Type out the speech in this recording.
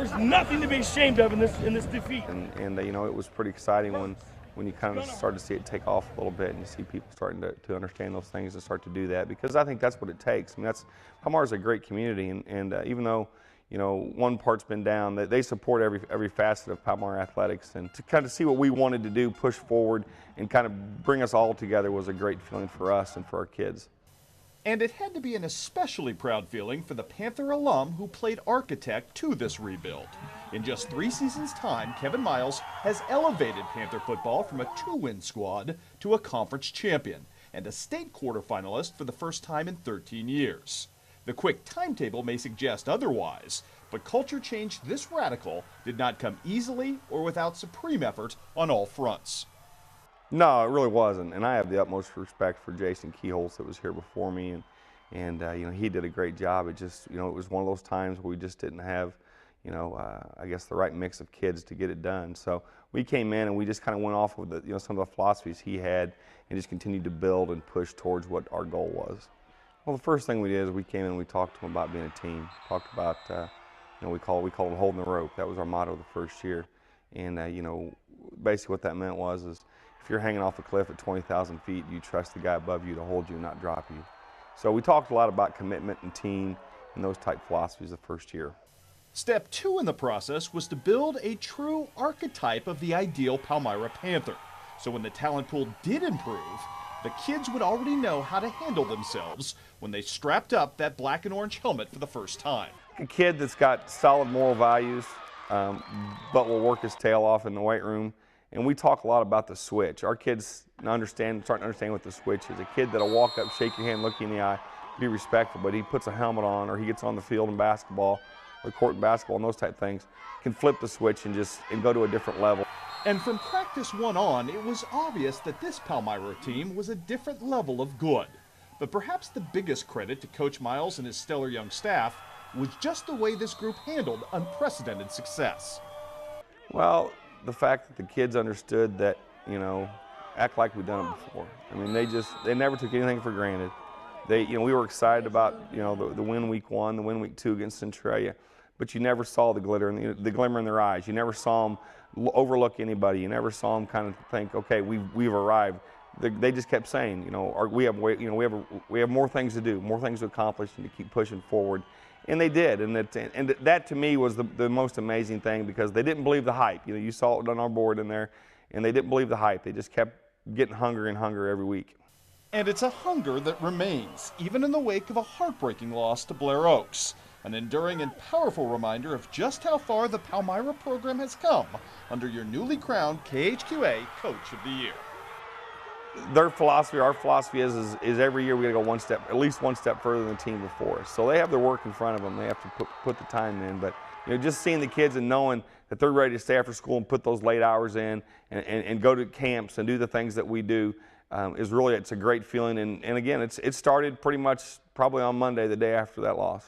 There's nothing to be ashamed of in this defeat. And you know, it was pretty exciting when you kind of start to see it take off a little bit and you see people starting to understand those things and start to do that, because I think that's what it takes. I mean, Palmyra's a great community, and even though, you know, one part's been down, they support every facet of Palmyra athletics, and to kind of see what we wanted to do, push forward, and kind of bring us all together was a great feeling for us and for our kids. And it had to be an especially proud feeling for the Panther alum who played architect to this rebuild. In just 3 seasons' time, Kevin Miles has elevated Panther football from a 2-win squad to a conference champion and a state quarterfinalist for the first time in 13 years. The quick timetable may suggest otherwise, but culture change this radical did not come easily or without supreme effort on all fronts. No, it really wasn't, and I have the utmost respect for Jason Keyholtz that was here before me, and you know, he did a great job. It just, you know, it was one of those times where we just didn't have, you know, I guess the right mix of kids to get it done. So we came in and we just kind of went off with the, you know, some of the philosophies he had, and just continued to build and push towards what our goal was. Well, the first thing we did is we came in and we talked to him about being a team. Talked about, you know, we called it holding the rope. That was our motto the first year, and you know, basically what that meant was if you're hanging off a cliff at 20,000 feet, you trust the guy above you to hold you and not drop you. So we talked a lot about commitment and team and those type philosophies the first year. Step 2 in the process was to build a true archetype of the ideal Palmyra Panther. So when the talent pool did improve, the kids would already know how to handle themselves when they strapped up that black and orange helmet for the first time. A kid that's got solid moral values, but will work his tail off in the weight room. And we talk a lot about the switch. Our kids starting to understand what the switch is. A kid that'll walk up, shake your hand, look you in the eye, be respectful, but he puts a helmet on, or he gets on the field in basketball, or court in basketball, and those type things, can flip the switch and go to a different level. And from practice 1 on, it was obvious that this Palmyra team was a different level of good. But perhaps the biggest credit to Coach Miles and his stellar young staff was just the way this group handled unprecedented success. Well, the fact that the kids understood that, you know, act like we've done it before. I mean, they never took anything for granted. You know, we were excited about, you know, the win week 1, the win week 2 against Centralia, but you never saw the glitter and the glimmer in their eyes. You never saw them overlook anybody. You never saw them kind of think, okay, we've arrived. They just kept saying, you know, we have more things to do, more things to accomplish, and to keep pushing forward. And they did, and that to me was the most amazing thing, because they didn't believe the hype. You know, you saw it on our board in there, and they didn't believe the hype. They just kept getting hungrier and hungrier every week. And it's a hunger that remains, even in the wake of a heartbreaking loss to Blair Oaks. An enduring and powerful reminder of just how far the Palmyra program has come under your newly crowned KHQA Coach of the Year. Their philosophy, our philosophy is every year we got to go at least one step further than the team before us. So they have their work in front of them. They have to put the time in. But, you know, just seeing the kids and knowing that they're ready to stay after school and put those late hours in and go to camps and do the things that we do it's a great feeling. And again, it started pretty much probably on Monday, the day after that loss.